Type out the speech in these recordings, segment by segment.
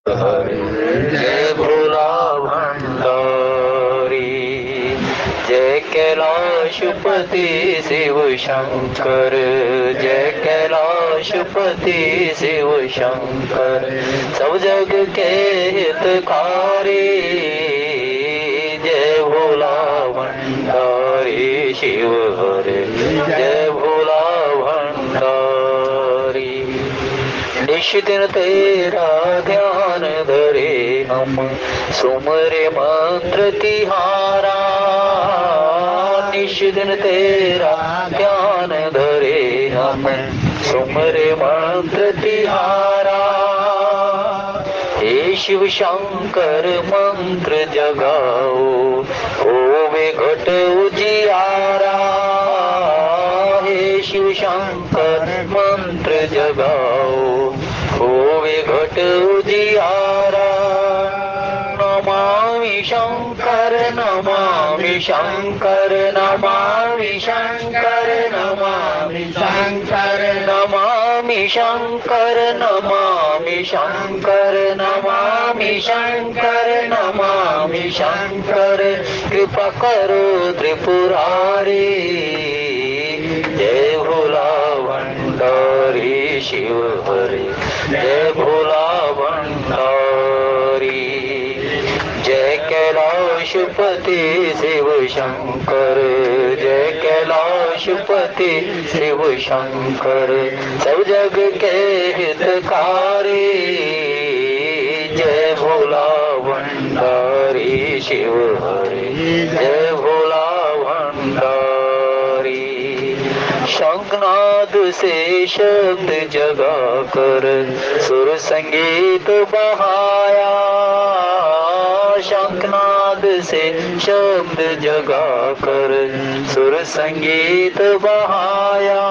हरे जय भोला भंडारी। जय कैलाशपति शिव शंकर, जय कैलाशपति शिव शंकर, सब जग के हितकारी। जय भोला भंडारी शिव हरे जय भोला भंडारी। निश दिन तेरा ध्यान धरे हम, सुमरे मंत्र तिहारा। निश दिन तेरा ध्यान धरे हम, सुमरे मंत्र तिहारा। हे शिव शंकर मंत्र जगाओ, होवे घट उजियारा। हे शिव शंकर मंत्र जगाओ, होवे घट उजियारा। नमामि शंकर नमामि शंकर नमामि शंकर नमामि शंकर नमामि शंकर नमामि शंकर नमामि शंकर नमामि शंकर। कृपा करो त्रिपुरारी। जय भोला भंडारी शिव हरे जय भोला भंडारी। जय कैलाशपति शिव शंकर, जय कैलाशपति शिव शंकर, सब जग के हितकारी। जय भोला भंडारी शिव हरे जय भोला भंडारी। शंखनाद से शब्द जगा कर सुर संगीत बहाया। शंखनाद से शब्द जगा कर सुर संगीत बहाया।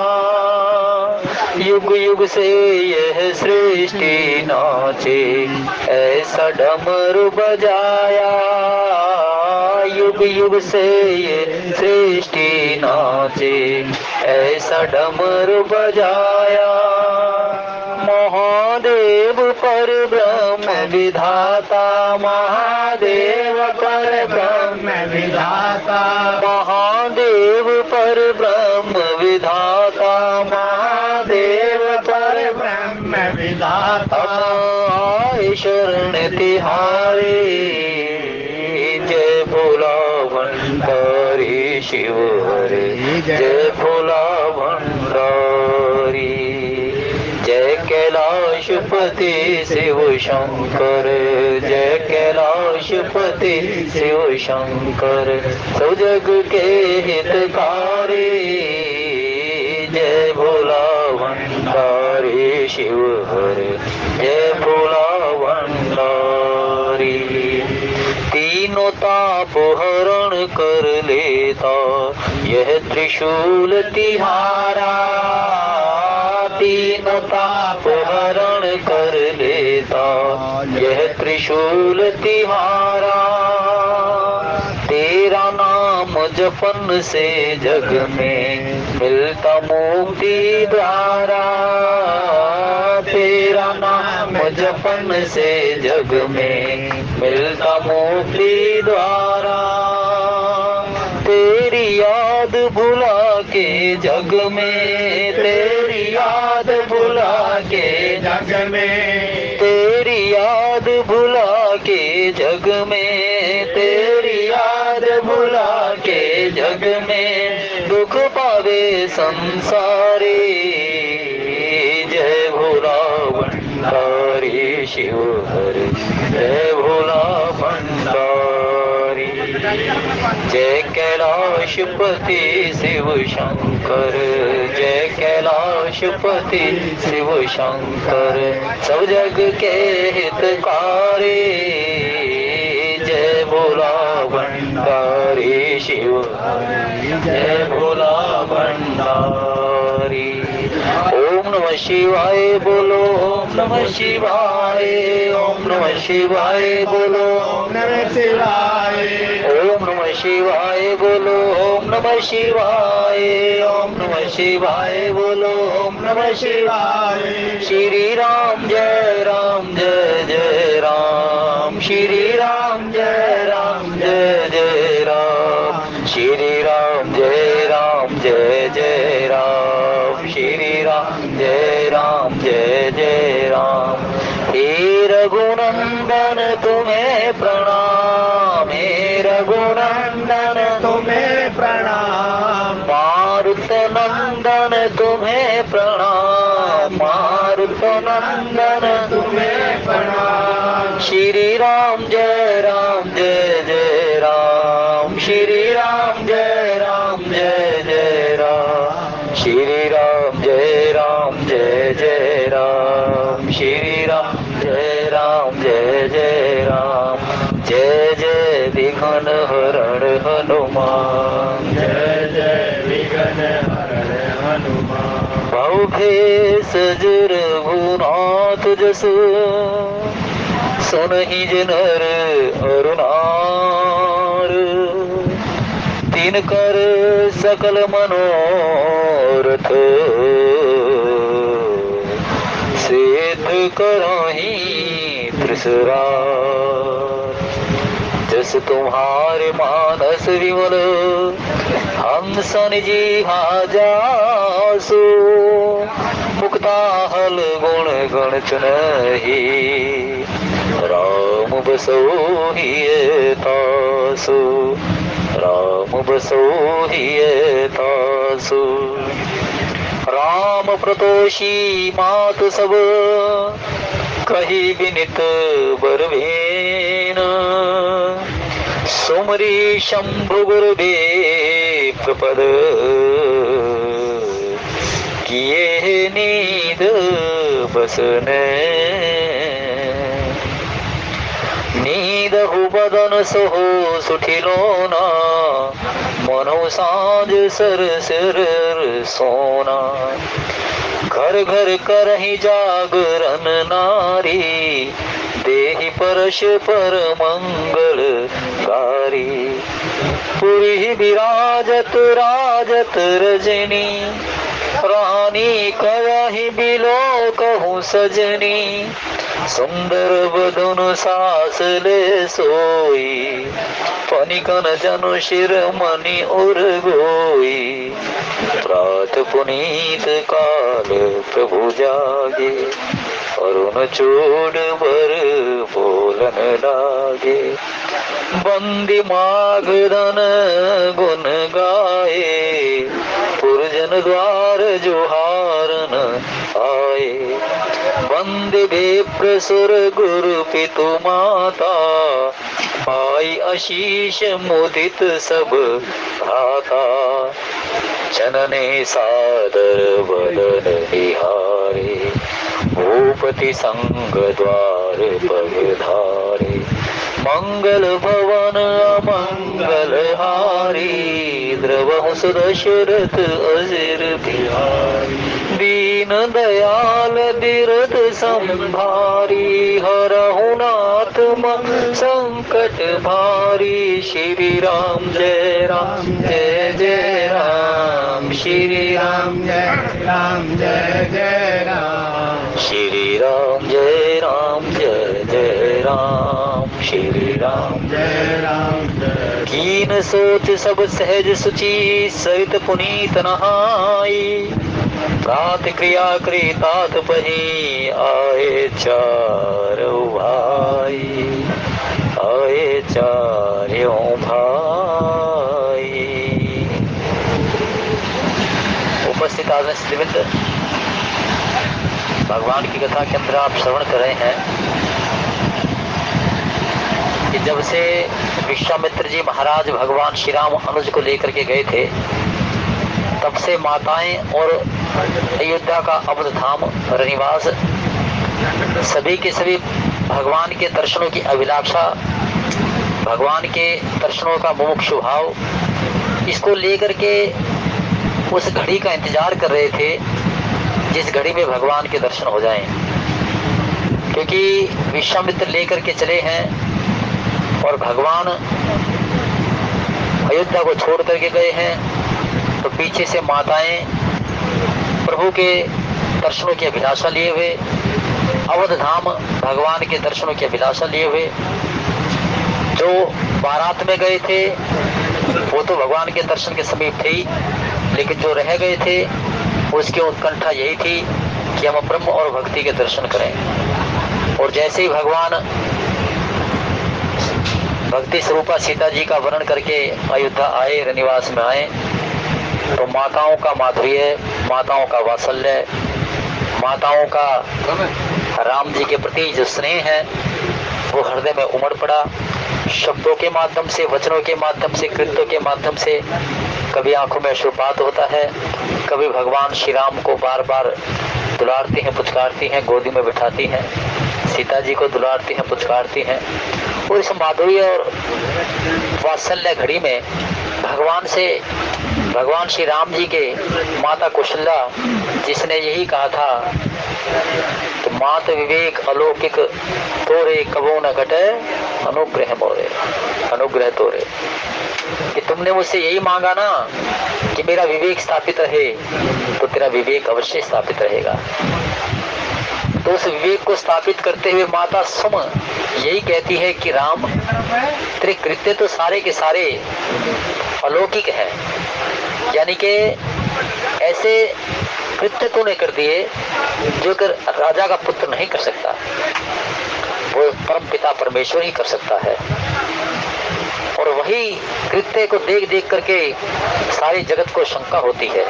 युग युग से यह सृष्टि नाचे, ऐसा डमरू बजाया। युग युग से ये सृष्टि नाचे, ऐसा डमरू बजाया। महादेव पर ब्रह्म विधाता, महादेव पर ब्रह्म विधाता, महादेव पर ब्रह्म विधाता, महादेव पर ब्रह्म विधाता। आए शरण तिहारी। जय भोला भंडारी शिव हरे जय भोला भंडारी। जय कैलाशपति शिव शंकर, जय कैलाशपति शिव शंकर, सब जग के हितकारी। जय भोला भंडारी शिव हरे जय भोला भंडारी। तीनों ताप हरण कर लेता यह त्रिशूल तिहारा। तीनों ताप हरण कर लेता यह त्रिशूल तिहारा। तेरा नाम जपन से जग में मिलता मुक्ति द्वारा। तेरा नाम जपन से जग में मिलता मुक्ति द्वारा। तेरी याद भुला के जग में, तेरी याद भुला के जग में, तेरी याद भुला के जग में, तेरी याद भुला के जग में दुख पावे संसारी। जय भोला भंडारी शिव हरे जय भोला भंडारी। जय कैलाशपति शिव शंकर, जय कैलाशपति शिव शंकर, सब जग के हितकारी। जय भोला भंडारी शिव जय भोला भंडारी। ओम नमः शिवाय बोलो, ओम नमः शिवाय, ओम नमः शिवाय बोलो, ओम नमः शिवाय, ओम नमः शिवाय बोलो, ओम नमः शिवाय, ओम नमः शिवाय बोलो, ओम नमः शिवाय। श्री राम जय जय राम। श्री राम जय राम जय जय राम श्री राम जय राम जय जय राम श्री राम जय राम जय जय राम। हे रघुनंदन तुम्हें प्रणाम, हे रघुनंदन तुम्हें प्रणाम, मारुत नंदन तुम्हें प्रणाम, मारुत नंदन तुम्हें प्रणाम। श्री राम जय जय राम श्री राम जय जय राम श्री राम जय जय राम श्री राम जय जय राम। जय जय विघ्न हरण हनुमान, जय जय विघ्न हरण हनुमान। भवभेष जुर गुनाथ जस सुनहि जिनर अरुणार। तीन कर सकल मनोरथ सिद्ध करहि त्रिसरार। जस तुम्हारे मानस विमल हंस निजीहा जासु। मुक्ताहल गुण गण चुनहि राम बसोहिए तासु, राम बसोहिए तासु। राम प्रतोषी मात सब कही विनित बरबेन। सुमरी शंभु गुरुदे प्रपद किए नीद बसने। नीदहु बदन सोहो सुठिलोना मनो सांझ सर सिर सोना। घर घर करहि जागरण नारी देहि परश पर मंगल कारी। पुरी विराजत राजत रजनी रानी करहि बिलो कहूँ सजनी। सुंदर बदन सास ले सोई पनिकन जनु शिर मणि उर गोई। प्रात पुनीत काल प्रभु जागे अरुण चूड़ बर बोलन लागे। बंदी माघधन गुन गाए पुरजन द्वार जोहारन आए। वंदे विप्र सुर गुरु पितु माता पाई आशीष मुदित सब भ्राता। जनने सादर बदन निहारे भूपति संग द्वार पगधारे। मंगल भवन अमंगल हारी द्रवहु सुदशरथ अजिर बिहारी। दीन दयाल बिरद संभारी हरहु नाथ मन संकट भारी। श्री राम जय जय राम श्री राम जय जय राम श्री राम जय जय राम श्री राम जय। कीन सोच सब सहज सुचि सहित पुनीत नहाई। प्रात क्रिया कृतात पही आए चारों भाई, आए चारों भाई। उपस्थित आदरणीय श्रीवृंद, भगवान की कथा के अंदर आप श्रवण कर रहे हैं कि जब से विश्वामित्र जी महाराज भगवान श्री राम अनुज को लेकर के गए थे, तब से माताएं और अयोध्या का अवध धाम रनिवास सभी के सभी भगवान के दर्शनों की अभिलाषा, भगवान के दर्शनों का मुमुक्षु भाव, इसको लेकर के उस घड़ी का इंतजार कर रहे थे जिस घड़ी में भगवान के दर्शन हो जाएं। क्योंकि विश्वामित्र लेकर के चले हैं और भगवान अयोध्या को छोड़ करके गए हैं, तो पीछे से माताएं प्रभु के दर्शनों की अभिलाषा लिए हुए अवध धाम भगवान के दर्शनों की अभिलाषा लिए हुए जो बारात में गए थे वो तो भगवान के दर्शन के समीप थे ही, लेकिन जो रह गए थे उसकी उत्कंठा यही थी कि हम ब्रह्म और भक्ति के दर्शन करें। और जैसे ही भगवान भक्ति स्वरूपा सीता जी का वर्णन करके अयोध्या आए, रनिवास में आए, तो माताओं का माधुर्य, माताओं का वात्सल्य, माताओं का राम जी के प्रति जो स्नेह है वो हृदय में उमड़ पड़ा। शब्दों के माध्यम से, वचनों के माध्यम से, कृत्यों के माध्यम से कभी आंखों में अश्रुपात होता है, कभी भगवान श्री राम को बार बार दुलारती हैं, पुचकारती हैं, गोदी में बिठाती हैं, सीता जी को दुलारती हैं, पुचकारती हैं। और इस माधुर्य और वात्सल्य घड़ी में भगवान श्री राम जी के माता कौशल्या जिसने यही कहा था तो मात विवेक अलौकिक तोरे कबो न घटे अनुग्रह मोरे, अनुग्रह तोरे, कि तुमने मुझसे यही मांगा ना कि मेरा विवेक स्थापित रहे, तो तेरा विवेक अवश्य स्थापित रहेगा। तो उस विवेक को स्थापित करते हुए माता सुम यही कहती है कि राम तेरे कृत्य तो सारे के सारे अलौकिक हैं, यानी कि ऐसे कृत्य तूने कर दिए जो कर राजा का पुत्र नहीं कर सकता, वो परम पिता परमेश्वर ही कर सकता है। और वही कृत्य को देख देख करके सारे जगत को शंका होती है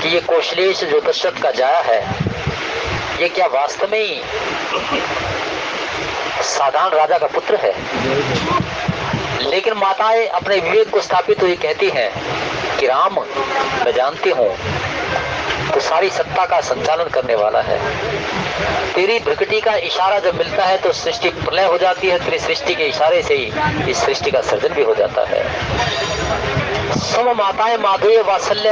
कि ये कौशलेश जो दशरथ का जाया है ये क्या वास्तव में ही साधारण राजा का पुत्र है। लेकिन माताएं अपने विवेक को स्थापित हुई कहती हैं कि राम मैं जानती हूँ तो सारी सत्ता का संचालन करने वाला है, तेरी भ्रकुटी का इशारा जब मिलता है तो सृष्टि प्रलय हो जाती है, तेरी सृष्टि के इशारे से ही इस सृष्टि का सर्जन भी हो जाता है। सब माताएं माधुर्य वात्सल्य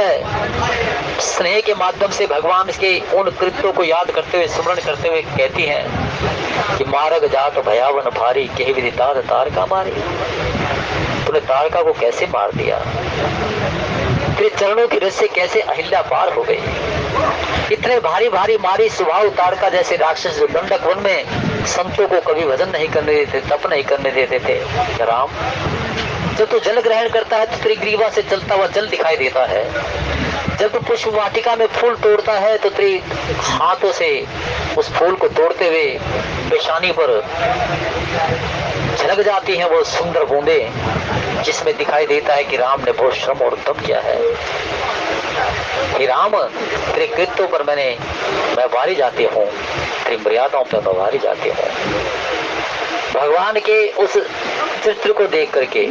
स्नेह के माध्यम से भगवान के उन कृत्यों को याद करते हुए, स्मरण करते हुए कहती हैं कि मारग जात भयावन भारी कही विधि तार का मारी, तूने तारका को कैसे मार दिया, तेरे चरणों की रस से कैसे अहिल्या पार हो गई। इतने भारी भारी मारी स्वभाव तारका जैसे राक्षस जो दंडक वन में संतों को कभी भजन नहीं करने देते, तप नहीं करने देते थे। राम जब तू जल ग्रहण करता है तो तेरी ग्रीवा से चलता हुआ जल दिखाई देता है, जब तू पुष्प वाटिका में फूल तोड़ता है तो तेरी हाथों से उस फूल को तोड़ते हुए पेशानी पर झलक जाती हैं वो सुंदर बूंदे, जिसमें दिखाई देता है कि राम ने बहुत श्रम और तप किया है। कि राम तेरे कृत्यों पर मैं वारी जाती हूँ, तेरी मर्यादाओं पर मैं वारी जाती हूँ। भगवान के उस चित्र को देख करके,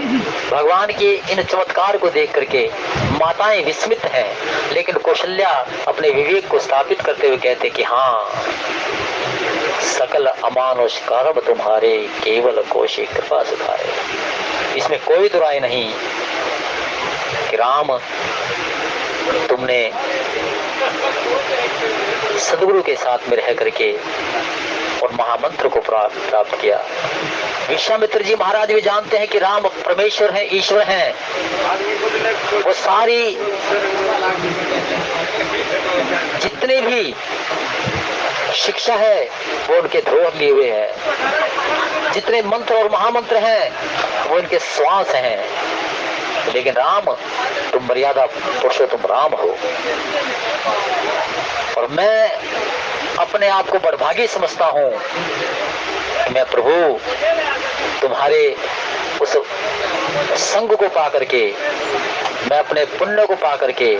भगवान के इन चमत्कार को देख करके माताएं विस्मित हैं, लेकिन कौशल्या अपने विवेक को स्थापित करते हुए कहते कि हाँ, सकल अमानुष कर्म तुम्हारे केवल कोशी कृपा सुधारे। इसमें कोई दुराई नहीं कि राम तुमने सदगुरु के साथ में रह करके और महामंत्र को प्राप्त किया। विश्वामित्र जी महाराज भी जानते हैं कि राम परमेश्वर हैं, ईश्वर हैं। वो सारी जितने भी शिक्षा है वो उनके धरोहर लिए हुए हैं, जितने मंत्र और महामंत्र हैं वो इनके श्वास हैं। लेकिन राम तुम मर्यादा पुरुषोत्तम राम हो, और मैं अपने आप को बड़भागी समझता हूँ कि मैं प्रभु तुम्हारे उस संग को पा करके, मैं अपने पुण्य को पा करके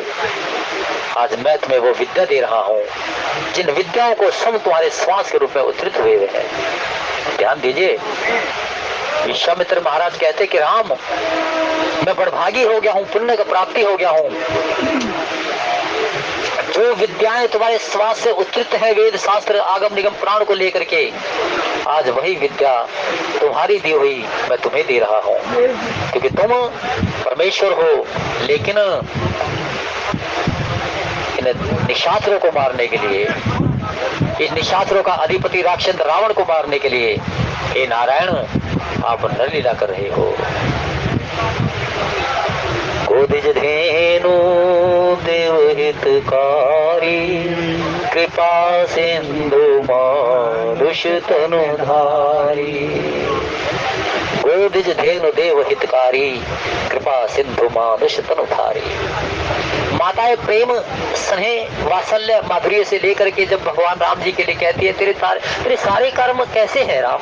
आज मैं तुम्हें वो विद्या दे रहा हूँ जिन विद्याओं को सब तुम्हारे श्वास के रूप में उद्धृत हुए हैं। ध्यान दीजिए, विश्वामित्र महाराज कहते कि राम मैं बड़भागी हो गया हूँ, पुण्य का प्राप्ति हो गया हूँ। जो विद्याएं तुम्हारे श्वास से उद्धृत है, वेद शास्त्र आगम निगम प्राण को लेकर के, आज वही विद्या तुम्हारी दी हुई मैं तुम्हें दे रहा हूँ, क्योंकि तुम परमेश्वर हो। लेकिन इन निशाचरों को मारने के लिए, इस निशाचरों का अधिपति राक्षस रावण को मारने के लिए हे नारायण आप नरलीला कर रहे हो। गोदिज धेनु देव हितकारी कृपा सिंधु मानुष तनु धारी। गोदिज धेनु देव हितकारी, कृपा सिंधु मानुष तनु धारी। माताएं प्रेम स्नेह वात्सल्य माधुर्य से लेकर के जब भगवान राम जी के लिए कहती है तेरे सारे कर्म कैसे हैं राम,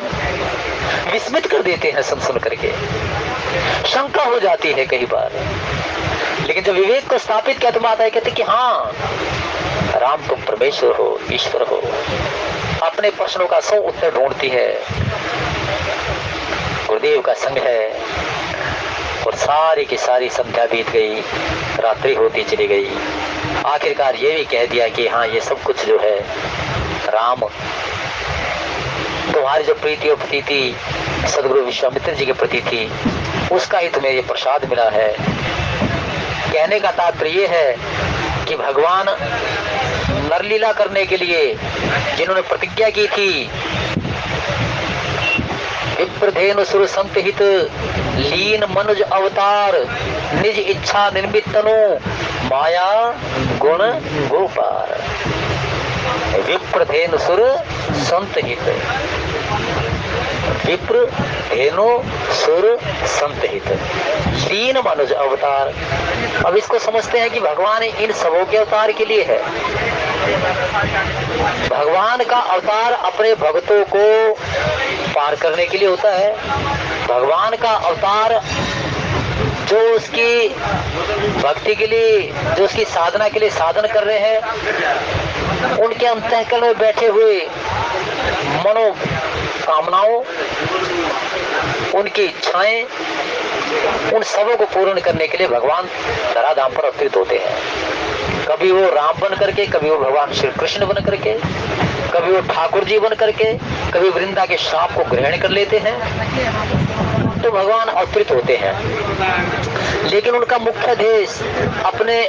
विस्मित कर देते हैं सुन करके, शंका हो जाती है कई बार। लेकिन जब विवेक को स्थापित किया तो माताएं कहती कि हाँ राम तुम परमेश्वर हो, ईश्वर हो। अपने प्रश्नों का 100 उत्तर ढूंढती है, गुरुदेव का संग है। और सारी की सारी संध्या बीत गई, रात्रि होती चली गई। आखिरकार ये भी कह दिया कि हाँ ये सब कुछ जो है राम तुम्हारी जो प्रीति और प्रतीति सदगुरु विश्वामित्र जी के प्रति थी उसका ही तुम्हें ये प्रसाद मिला है। कहने का तात्पर्य ये है कि भगवान नरलीला करने के लिए जिन्होंने प्रतिज्ञा की थी, विप्रधेनु सुर संत हित लीन मनुज अवतार निज इच्छा निर्मित तनु माया गुण गोपार। विप्रधेनु सुर संत हित, विप्र धेनु सुर संत हित लीन मनुज अवतार। अब इसको समझते हैं कि भगवान इन सबों के अवतार के लिए है। भगवान का अवतार अपने भक्तों को पार करने के लिए होता है। भगवान का अवतार जो उसकी भक्ति के लिए, जो उसकी साधना के लिए साधन कर रहे हैं, उनके अंतःकरण में बैठे हुए मनोकामनाओं, उनकी इच्छाएं, उन सबों को पूर्ण करने के लिए भगवान धराधाम पर अवतरित होते हैं। कभी वो राम बन करके, कभी वो भगवान श्री कृष्ण बन करके, कभी वो ठाकुर जी बन करके, कभी वृंदा के श्राप को ग्रहण कर लेते हैं, तो भगवान अवतरित होते हैं। लेकिन उनका मुख्य ध्येय अपने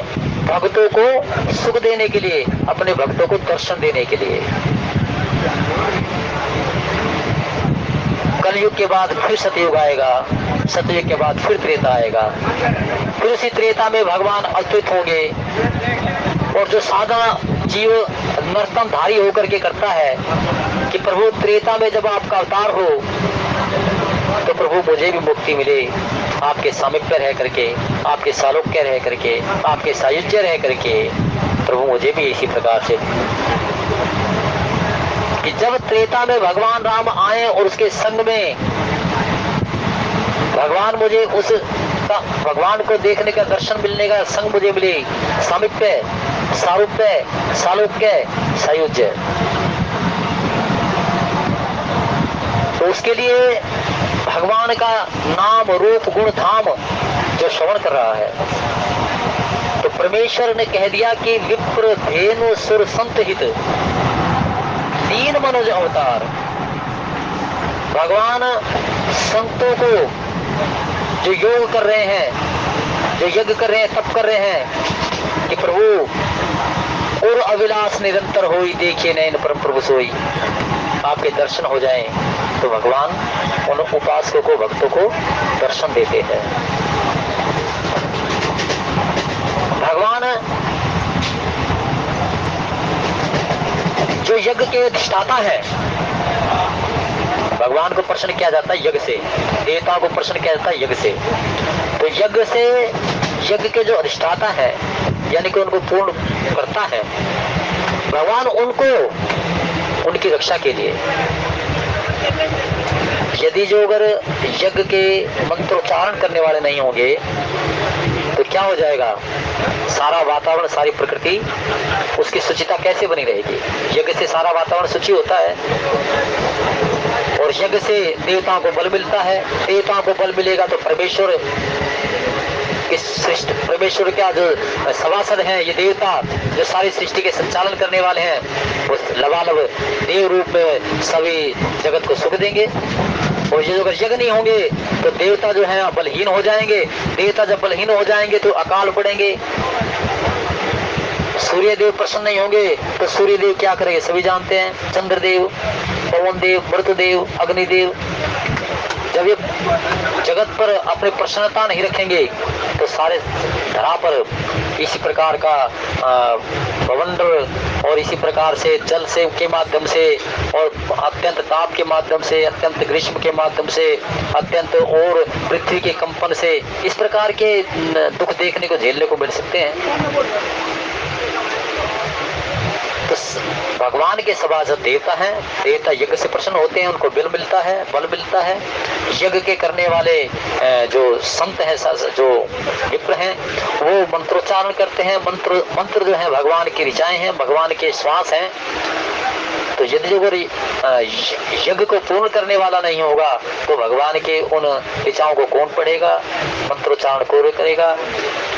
भक्तों को सुख देने के लिए, अपने भक्तों को दर्शन देने के लिए। कलयुग के बाद फिर सतयुग आएगा, सतयुग के बाद फिर त्रेता आएगा, फिर उसी त्रेता में भगवान अवतरित होंगे। और जो साधना जीव नर्तन धारी होकर के करता है कि प्रभु त्रेता में जब आपका अवतार हो तो प्रभु मुझे भी मुक्ति मिले, आपके सामिप्य रह करके, आपके सालोक्य रह करके, आपके सायुज्य रह करके, प्रभु मुझे भी इसी प्रकार से। कि जब त्रेता में भगवान राम आए और उसके संग में भगवान मुझे उस भगवान को देखने का, दर्शन मिलने का संग मुझे मिले, सामिप्य, सारूप्य, सालोक्य, सायुज्य, तो उसके लिए भगवान का नाम रूप गुण धाम जो श्रवण कर रहा है। तो परमेश्वर ने कह दिया कि विप्र धेनु सुर संत हित लीन मनुज अवतार। भगवान संतों को जो योग कर रहे हैं, जो यज्ञ कर रहे हैं, तप कर रहे हैं कि प्रभु और अविलास निरंतर होई देखिए नैन परम प्रभु सोई, आपके दर्शन हो जाएं, तो भगवान उन उपासकों को, भक्तों को दर्शन देते हैं। भगवान जो यज्ञ के अधिष्ठाता है, भगवान को प्रश्न किया जाता है यज्ञ से, देवताओं को प्रश्न किया जाता है यज्ञ से। तो यज्ञ से, यज्ञ के जो अधिष्ठाता है यानी कि उनको पूर्ण करता है भगवान, उनको उनकी रक्षा के लिए। यदि जो अगर यज्ञ के मंत्रोच्चारण करने वाले नहीं होंगे तो क्या हो जाएगा? सारा वातावरण, सारी प्रकृति, उसकी शुचिता कैसे बनी रहेगी? यज्ञ से सारा वातावरण शुचि होता है और यज्ञ से देवताओं को बल मिलता है। देवताओं को बल मिलेगा तो परमेश्वर, इस सृष्टि, परमेश्वर क्या जो सभासद हैं, ये देवता जो सारी सृष्टि के संचालन करने वाले हैं, वो लबालब देव रूप में सभी जगत को सुख देंगे। और ये अगर यज्ञ नहीं होंगे तो देवता जो है बलहीन हो जाएंगे। देवता जब बलहीन हो जाएंगे तो अकाल पड़ेंगे। सूर्य देव प्रसन्न नहीं होंगे तो सूर्य देव क्या करेंगे? सभी जानते हैं, चंद्रदेव, पवन देव, मृतदेव, अग्निदेव। जब ये जगत पर अपनी प्रसन्नता नहीं रखेंगे तो सारे धरा पर इसी प्रकार का बवंडर और इसी प्रकार से जल से के माध्यम से और अत्यंत ताप के माध्यम से, अत्यंत ग्रीष्म के माध्यम से, अत्यंत और पृथ्वी के कंपन से इस प्रकार के दुख देखने को, झेलने को मिल सकते हैं। तो भगवान के सभासद देवता हैं, देवता यज्ञ से प्रसन्न होते हैं, उनको बल मिलता है, बल मिलता है। यज्ञ के करने वाले जो संत हैं, जो विप्र हैं, वो मंत्रोच्चारण करते हैं। मंत्र जो है भगवान की ऋचाएं हैं, भगवान के श्वास हैं। तो यदि अगर यज्ञ को पूर्ण करने वाला नहीं होगा तो भगवान के उन ऋचाओं को कौन पढ़ेगा, मंत्रोच्चारण कौन करेगा?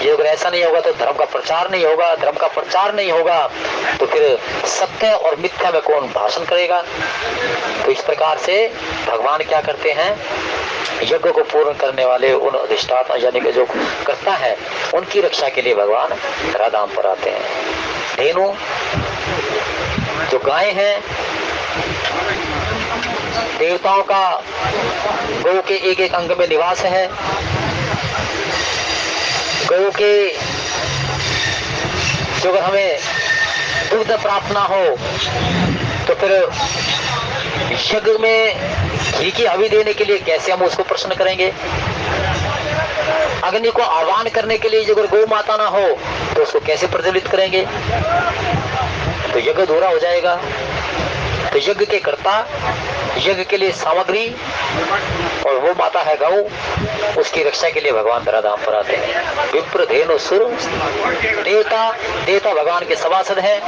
ये अगर ऐसा नहीं होगा तो धर्म का प्रचार नहीं होगा, धर्म का प्रचार नहीं होगा तो फिर सत्य और मिथ्या में कौन भाषण करेगा? तो इस प्रकार से भगवान क्या करते हैं, यज्ञ को पूर्ण करने वाले उन अधिष्ठाता यानी कि जो करता है उनकी रक्षा के लिए भगवान धराधाम पर आते हैं। धेनु जो गाय हैं, देवताओं का गौ के एक एक अंग में निवास है। गौ के जो अगर हमें दुग्ध प्राप्त ना हो तो फिर यज्ञ में घी की हवि देने के लिए कैसे हम उसको प्रसन्न करेंगे? अग्नि को आह्वान करने के लिए अगर गौ माता ना हो तो उसको कैसे प्रज्वलित करेंगे? तो यज्ञ अधूरा हो जाएगा। तो यज्ञ के कर्ता, यज्ञ के लिए सामग्री और वो माता है गौ, उसकी रक्षा के लिए भगवान धराधाम पर आते हैं। विप्र धेनु सुर देवता भगवान के सभासद हैं।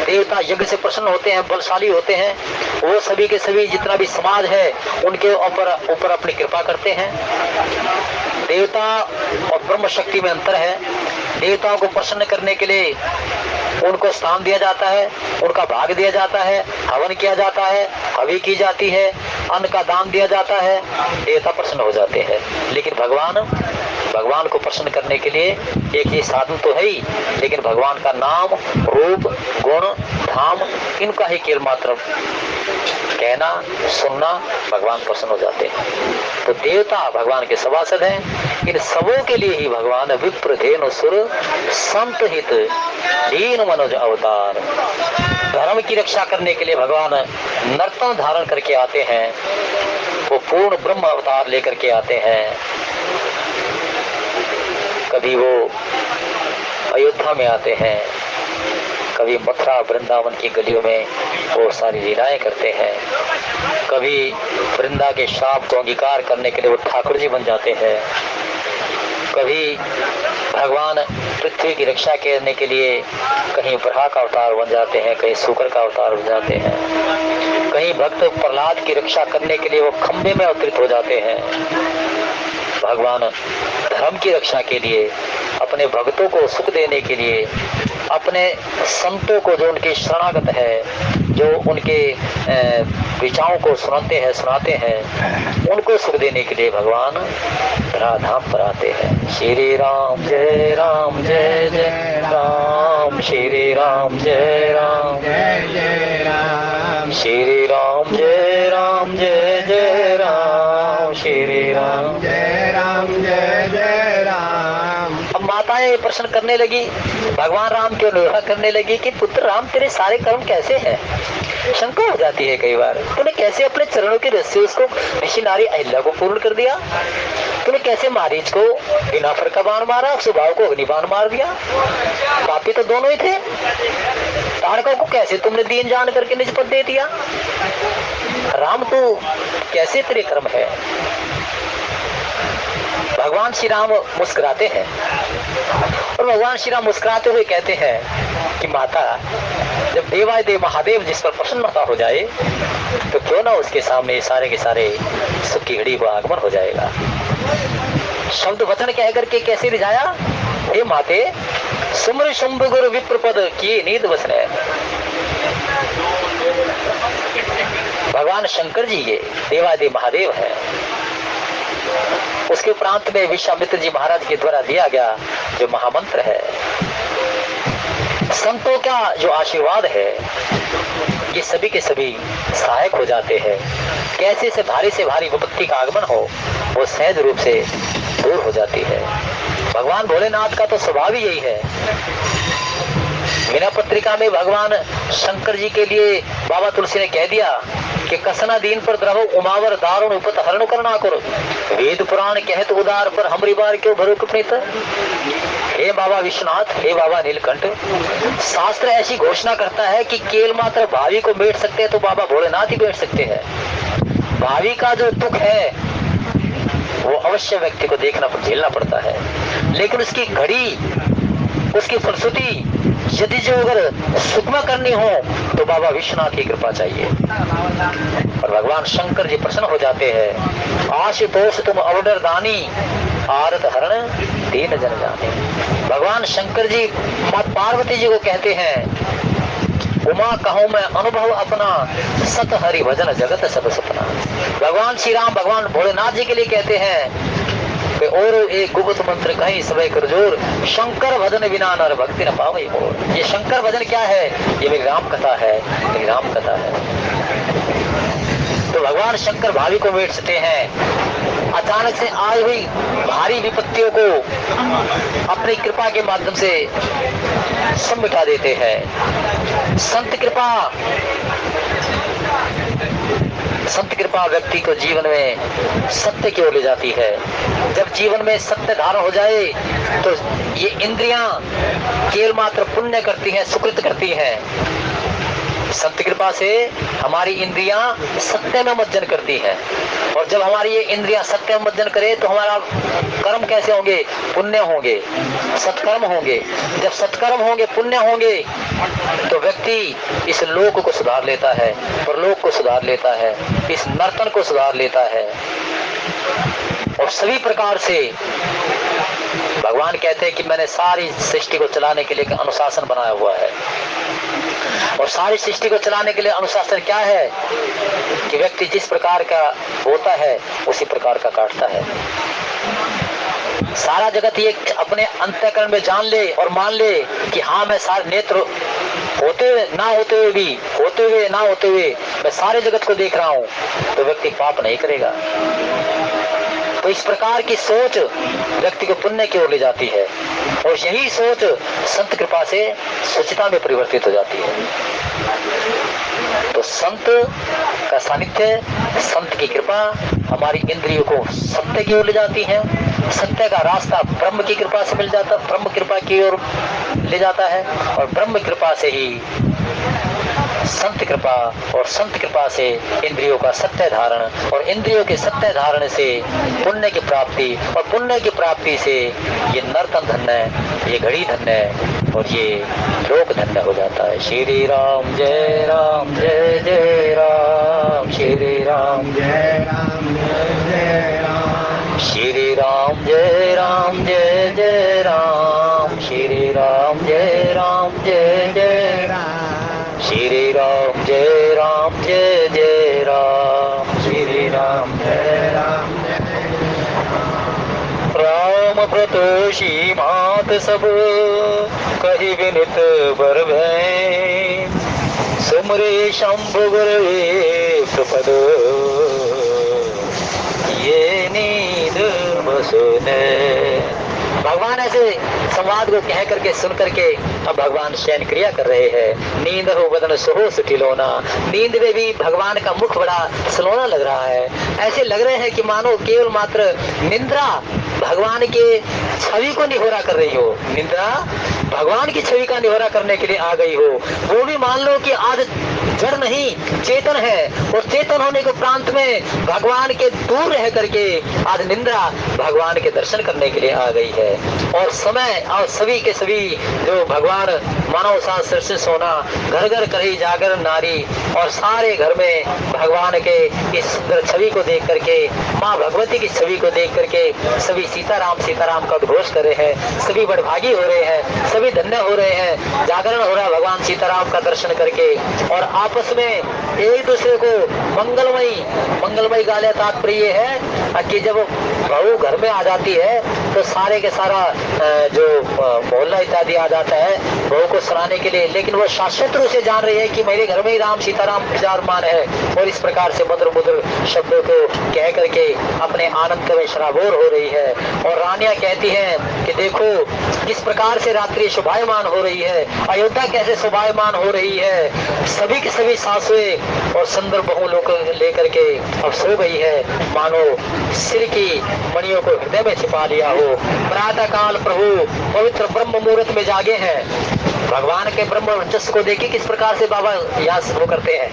देवता यज्ञ से प्रसन्न होते हैं, बलशाली होते हैं। वो सभी के सभी जितना भी समाज है उनके ऊपर अपनी कृपा करते हैं। देवता और ब्रह्म शक्ति में अंतर है। देवताओं को प्रसन्न करने के लिए उनको स्थान दिया जाता है, उनका भाग दिया जाता है, हवन किया जाता है, हवि की जाती है, अन्न का दान दिया जाता है, देवता प्रसन्न हो जाते हैं। लेकिन भगवान को प्रसन्न करने के लिए एक ही साधन तो है ही, लेकिन भगवान का नाम, रूप, गुण, धाम, इनका ही केवल मात्र कहना, सुनना, भगवान प्रसन्न हो जाते हैं। तो देवता भगवान के सभासद हैं। इन सबों के लिए ही भगवान विप्र धेनु सुर संत हित दीन मनोज अवतार, धर्म की रक्षा करने के लिए भगवान नर्तन धारण करके आते हैं। वो पूर्ण ब्रह्म अवतार लेकर के आते हैं। कभी वो अयोध्या में आते हैं, कभी मथुरा वृंदावन की गलियों में वो सारी लीलाएं करते हैं। कभी वृंदा के श्राप को अंगीकार करने के लिए वो ठाकुर जी बन जाते हैं। कभी भगवान पृथ्वी की रक्षा करने के लिए कहीं बराह का अवतार बन जाते हैं, कहीं सूकर का अवतार बन जाते हैं। कहीं भक्त प्रहलाद की रक्षा करने के लिए वो खंबे में अवतरित हो जाते हैं। भगवान धर्म की रक्षा के लिए, अपने भक्तों को सुख देने के लिए, अपने संतों को जो उनके शरणागत है, जो उनके विचारों को सुनाते हैं, उनको सुख देने के लिए भगवान धराधाम पर आते हैं। श्री राम जय राम जय जय राम, श्री राम जय राम जय जय राम, श्री राम जय राम जय जय राम, श्री राम जय राम जय जय राम। अब माताएं प्रश्न करने लगी, भगवान राम की अनुग्रह करने लगी कि पुत्र राम तेरे सारे कर्म कैसे हैं? शंका हो जाती है कई बार, तूने कैसे अपने चरणों के रस से उसको ऋषि नारी अहिल्या को पूर्ण कर दिया? तूने कैसे मारीच को बिना फर का बाण मारा, सुभाव को अग्निबाण मार दिया? पापी तो दोनों ही थे। ताड़का को कैसे तुमने दीन जान करके निज पद दे दिया? राम तू कैसे तेरे कर्म है? भगवान श्री राम मुस्कुराते हैं और भगवान श्री राम मुस्कुराते हुए कहते हैं कि माता, जब देवादिदेव महादेव जिस पर प्रसन्नता हो जाए तो क्यों ना उसके सामने सारे के सारे सुख की घड़ी को आगमन हो जाएगा। शब्द वचन कह करके कैसे रिझाया? हे माते, सुम्र शुंभ गुरु विप्र पद किए नींद वसन है। भगवान शंकर जी ये देवादिदेव महादेव है। उसके प्रांत में विश्वामित्र जी महाराज के द्वारा दिया गया जो महामंत्र है, संतों का जो आशीर्वाद है, ये सभी के सभी सहायक हो जाते हैं। कैसे से भारी विपत्ति का आगमन हो वो सहज रूप से दूर हो जाती है। भगवान भोलेनाथ का तो स्वभाव ही यही है। मीना पत्रिका में भगवान शंकर जी के लिए बाबा तुलसी ने कह दिया कि कसना दीन पर द्रहो उमावर दारुण उपत हरण करना करो, वेद पुराण कहत उदार पर हमरी बार क्यों भरो कृपणित। हे बाबा विश्वनाथ, हे बाबा नीलकंठ, शास्त्र ऐसी घोषणा करता है कि केवल मात्र भावी को बैठ सकते हैं तो बाबा भोलेनाथ ही बैठ सकते हैं। भावी का जो दुख है वो अवश्य व्यक्ति को देखना झेलना पड़ता है, लेकिन उसकी घड़ी, उसकी फलश्रुति यदि जो अगर सुगमा करनी हो तो बाबा विश्वनाथ की कृपा चाहिए। और भगवान शंकर जी प्रसन्न हो जाते हैं। आशुतोष तुम अवडर दानी, आरत हरण दीन जन जाने। भगवान शंकर जी मां पार्वती जी को कहते हैं, उमा कहूं मैं अनुभव अपना, सत हरि भजन जगत सब सपना। भगवान श्री राम भगवान भोलेनाथ जी के लिए कहते हैं और एक गुप्त मंत्र कहीं सबे कर जोर, शंकर भजन बिना नर भक्ति न पावे मोर। ये शंकर भजन क्या है? ये मेरी राम कथा है, मेरी राम कथा है। तो भगवान शंकर भावी को बैठते हैं। अचानक से आई हुई भारी विपत्तियों को अपनी कृपा के माध्यम से सब मिटा देते हैं। संत कृपा व्यक्ति को जीवन में सत्य की ओर ले जाती है। जब जीवन में सत्य धारण हो जाए तो ये इंद्रियां केवल मात्र पुण्य करती हैं, सुकृत करती हैं। संत कृपा से हमारी इंद्रियां सत्य में मज्जन करती हैं, और जब हमारी ये इंद्रियां सत्य में मज्जन करे तो हमारा कर्म कैसे होंगे? पुण्य होंगे, सत्कर्म होंगे। जब सत्कर्म होंगे, पुण्य होंगे, तो व्यक्ति इस लोक को सुधार लेता है, परलोक को सुधार लेता है, इस नर्तन को सुधार लेता है। और सभी प्रकार से भगवान कहते हैं कि मैंने सारी सृष्टि को चलाने के लिए एक अनुशासन बनाया हुआ है। और सारी सृष्टि को चलाने के लिए अनुशासन क्या है कि व्यक्ति जिस प्रकार का होता है उसी प्रकार का काटता है। सारा जगत ये अपने अंतःकरण में जान ले और मान ले कि हाँ, मैं सारे नेत्र होते हुए ना होते हुए भी, होते हुए ना होते हुए मैं सारे जगत को देख रहा हूँ, तो व्यक्ति पाप नहीं करेगा। तो इस प्रकार की सोच व्यक्ति को पुण्य की ओर ले जाती है, और यही सोच संत कृपा से सुचिता में परिवर्तित हो जाती है। तो संत का सानिध्य, संत की कृपा हमारी इंद्रियों को सत्य की ओर ले जाती है। सत्य का रास्ता ब्रह्म की कृपा से मिल जाता, ब्रह्म कृपा की ओर ले जाता है, और ब्रह्म कृपा से ही संत कृपा, और संत कृपा से इंद्रियों का सत्य धारण, और इंद्रियों के सत्य धारण से पुण्य की प्राप्ति, और पुण्य की प्राप्ति से ये नर्तन धन्य, ये घड़ी धन्य, और ये लोक धन्य हो जाता है। श्री राम जय राम जय जय राम, श्री राम जय राम जय राम, श्री राम जय राम जय जय राम, श्री राम जय राम जय जय राम, श्री राम जय राम जय जय राम, श्री राम जय राम राम प्रतोषी मात सब कही विनित बर भय, सुमरे शंभु गुरवे प्रपद ये नींद बसुने। भगवान ऐसे संवाद को कह करके सुन करके अब भगवान शयन क्रिया कर रहे हैं। नींद हो बदन सोहो सुखिलोना। नींद में भी भगवान का मुख बड़ा सलोना लग रहा है। ऐसे लग रहे हैं कि मानो केवल मात्र निंद्रा भगवान के छवि को निहोरा कर रही हो, निंद्रा भगवान की छवि का निहोरा करने के लिए आ गई हो। वो भी मान लो कि आज जड़ नहीं चेतन है, और चेतन होने के प्रांत में भगवान के दूर रह करके आज निंद्रा भगवान के दर्शन करने के लिए आ गई है। और समय और सभी के सभी जो भगवान मानव शास्त्र से सोना, घर घर करी जागर नारी, और सारे घर में भगवान के इस सुंदर छवि को देख करके, माँ भगवती की छवि को देख करके सभी सीताराम का उद्घोष कर रहे हैं। सभी बड़भागी हो रहे हैं, सभी धन्य हो रहे हैं। जागरण हो रहा है भगवान सीताराम का दर्शन करके, और आपस में एक दूसरे को मंगलमयी गाले तात्पर्य है कि जब बहू घर में आ जाती है तो सारे के सारा जो मोहल्ला इत्यादि आ जाता है बहू को सुनाने के लिए, लेकिन वो शाश्वत रूप से जान रही है कि मेरे घर में ही राम सीताराम विराजमान है। और इस प्रकार से मधुर मधुर शब्दों को कह करके अपने आनंद में शराबोर हो रही है। और रानियां कहती हैं कि देखो किस प्रकार से रात्रि शोभायमान हो रही है, अयोध्या कैसे शोभायमान हो रही है। सभी की सभी सासुएं और सुंदर बहू लेकर के अब सो गई है, मानो सिर की मणियों को हृदय में छिपा लिया हो। प्रातः काल प्रभु पवित्र ब्रह्म मुहूर्त में जागे हैं। भगवान के ब्रह्म वर्चस्व को देखिए किस प्रकार से बाबा याद वो करते हैं।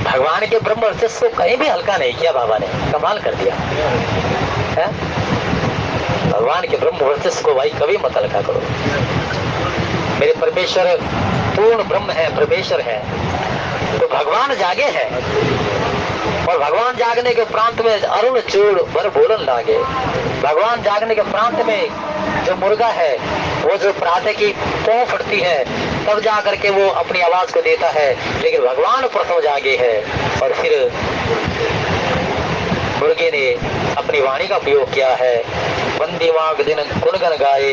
भगवान के ब्रह्म वर्चस्व को कहीं भी हल्का नहीं किया बाबा ने, कमाल कर दिया है? भगवान के ब्रह्म वर्चस्व को भाई कभी मत हल्का करो। मेरे परमेश्वर पूर्ण ब्रह्म है, परमेश्वर है, तो भगवान जागे हैं। और भगवान जागने के प्रांत में अरुण चूड़ भर बोलन लागे। भगवान जागने के प्रांत में जो मुर्गा है वो जो प्रातः की पौ फटती है तब जा करके वो अपनी आवाज को देता है, लेकिन भगवान प्रथम जागे है। और फिर मुर्गे ने अपनी वाणी का प्रयोग किया है। बंदी वाग दिन गुनगन गाए,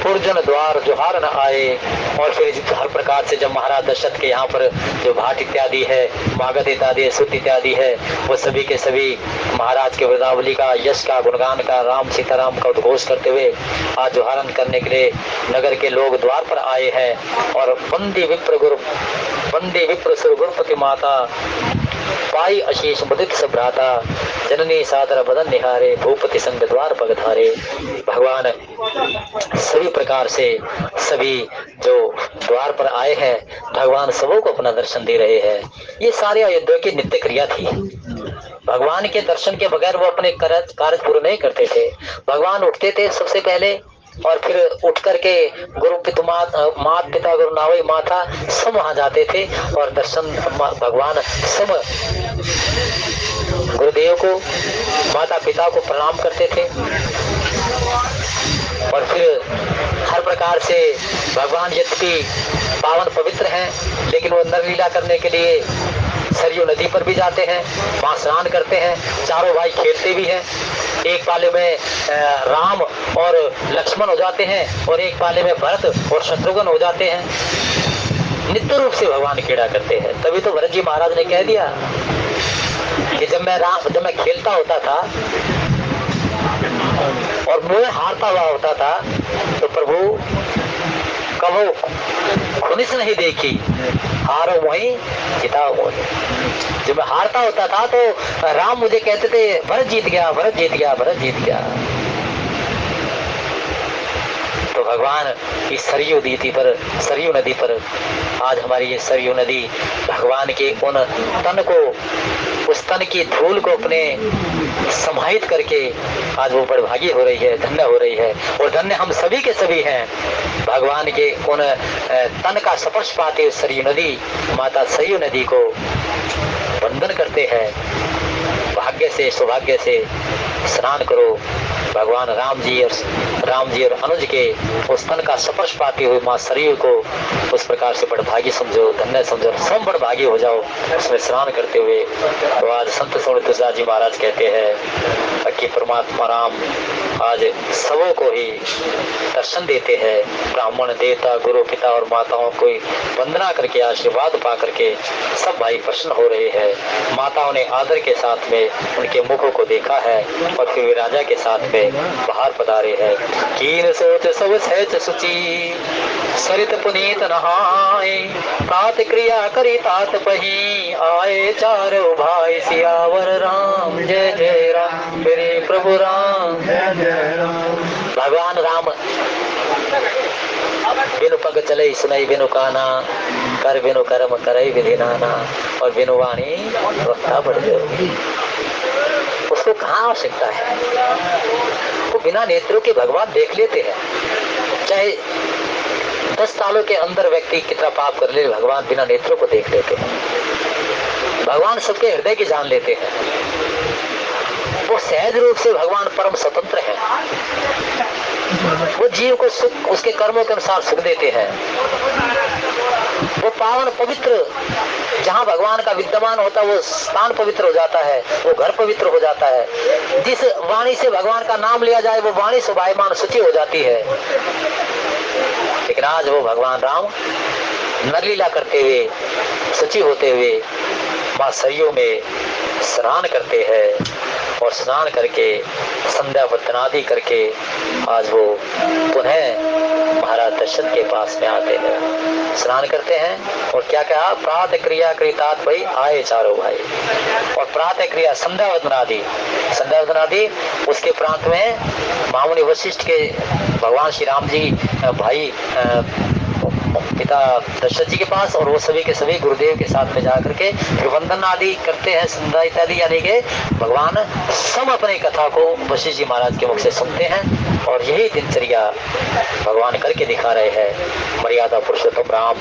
पुरजन द्वार जोहार न आए। और फिर हर प्रकार से जब महाराज दशरथ के यहाँ पर जो भाट इत्यादि है, मागध इत्यादि, सुत इत्यादि है, वो सभी के सभी महाराज के वृंदावली का, यश का, गुणगान का, राम सीताराम का उद्घोष करते हुए आज जोहारन करने के लिए नगर के लोग द्वार पर आए हैं। और बंदी विप्र सुर गुरुपति माता, पाई आशीष मुदित सभ्राता, जननी सादर बदन निहारे, भूपति संग द्वार पगधारे। भगवान सभी प्रकार से सभी जो द्वार पर आए हैं, भगवान सबों को अपना दर्शन दे रहे हैं। ये सारे अयोध्या की नित्य क्रिया थी। भगवान के दर्शन के बगैर वो अपने कार्य पूरे नहीं करते थे। भगवान उठते थे सबसे पहले, और फिर उठ करके गुरु मात पिता गुरु नावई माता सब वहां जाते थे और दर्शन भगवान सब गुरुदेव को, माता पिता को प्रणाम करते थे। और फिर हर प्रकार से भगवान यद्यपि पावन पवित्र हैं, लेकिन वो नरलीला करने के लिए सरयू नदी पर भी जाते हैं, वहां स्नान करते हैं। चारों भाई खेलते भी हैं। एक पाले में राम और लक्ष्मण हो जाते हैं और एक पाले में भरत और शत्रुघ्न हो जाते हैं। नित्य रूप से भगवान क्रीड़ा करते हैं। तभी तो भरत जी महाराज ने कह दिया कि जब मैं खेलता होता था और मुझे हारता हुआ होता था तो प्रभु कहो खुनिस नहीं देखी, हारो वहीं जिताओ वहीं। जब मैं हारता होता था तो राम मुझे कहते थे भरत जीत गया, भरत जीत गया, भरत जीत गया। तो भगवान इस सरयू नदी पर आज हमारी ये सरयू नदी भगवान के उन तन को, उस तन की धूल को अपने समाहित करके आज वो बड़भागी हो रही है, धन्य हो रही है। और धन्य हम सभी के सभी हैं भगवान के उन तन का स्पर्श पाते सरयू नदी, माता सरयू नदी को वंदन करते हैं। भाग्य से, सौभाग्य से स्नान करो। भगवान राम जी और अनुज के उस तन का स्पर्श पाते हुए माँ सरयू को उस प्रकार से बड़भागी समझो, धन्य समझो, सब बड़भागी हो जाओ उसमें स्नान करते हुए। तो आज संत सोनी तुलसीदास जी महाराज कहते हैं कि परमात्मा राम आज सबों को ही दर्शन देते हैं। ब्राह्मण, देवता, गुरु, पिता और माताओं को वंदना करके, आशीर्वाद पा करके सब भाई प्रसन्न हो रहे हैं। माताओं ने आदर के साथ में उनके मुखों को देखा है और फिर वे राजा के साथ में बाहर पधारे हैं। कीन सोच सब सहज सुचि, सरित पुनीत नहाए, तात क्रिया करी तात पही, आए चारों भाई सियावर राम, जय जय राम मेरे प्रभु राम, जय जय राम। भगवान राम बिनु पग चले सुनाई बिनु काना, कर बिनु कर्म करई विधि नाना, और बिनु वाणी वक्ता बढ़ जाओगी। उसको कहाँ आवश्यकता है? वो बिना नेत्रों के भगवान देख लेते हैं। चाहे 10 सालों के अंदर व्यक्ति कितना पाप कर ले, भगवान बिना नेत्रों को देख लेते हैं। भगवान सबके हृदय की जान लेते हैं। वो सहज रूप से भगवान परम स्वतंत्र है। वो जीव को सुख उसके कर्मों के अनुसार सुख देते हैं। वो पावन पवित्र जहाँ भगवान का विद्यमान होता है वो स्थान पवित्र हो जाता है, वो घर पवित्र हो जाता है। जिस वाणी से भगवान का नाम लिया जाए वो वाणी शोभायमान शुचि हो जाती है। लेकिन आज वो भगवान राम नरलीला करते हुए, शुचि होते हुए मां सरयू में स्नान करते हैं और स्नान करके संध्या वंदनादि करके आज वो पुनः महाराज दशरथ के पास में आते हैं, स्नान करते हैं और क्या कहा, प्रातः क्रिया कृतात भाई आए चारों भाई। और प्रातः क्रिया संध्या वंदनादि उसके प्रांत में मामुनि वशिष्ठ के भगवान श्री राम जी भाई पिता दशरथ जी के पास और वो सभी के सभी गुरुदेव के साथ में जाकर के फिर वंदन आदि करते हैं, संध्या इत्यादि, यानी कि भगवान सब अपने कथा को वशिष्ठ जी महाराज के मुख से सुनते हैं। और यही दिनचर्या भगवान करके दिखा रहे हैं। मर्यादा पुरुषोत्तम राम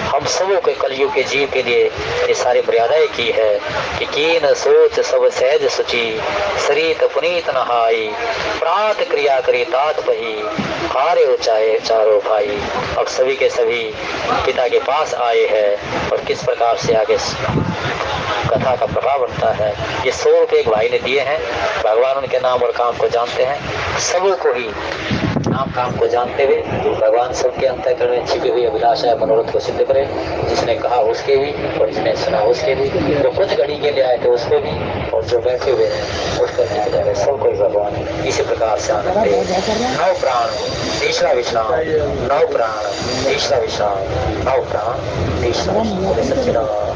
हम सबों के कलयुग के जीव के लिए ये सारी मर्यादाएं की है कि कीन सोच सब सहज सुचि शरीत पुनीत नहाई प्रात क्रिया करी तात बही हारे चाहे चारों भाई। अब सभी के सभी पिता के पास आए हैं और किस प्रकार से आगे कथा का प्रभाव बनता है। ये 100 रुपये एक भाई ने दिए हैं। भगवान उनके नाम और काम को जानते हैं, सबों को ही नाम काम को जानते हुए भगवान सबके अंतःकरण में छिपी हुई अभिलाषा है मनोरथ को सिद्ध करे। जिसने कहा उसके भी और जिसने सुना उसके भी, जो कुछ घड़ी के लिए आए थे उसको भी और जो बैठे हुए हैं उसको निकल जाए, सबको भगवान इसी प्रकार से आनंद दे। नौ प्राण तीसरा विश्राम, नौ प्राण तीसरा विश्राम, नौ प्राण तीसरा विश्राम।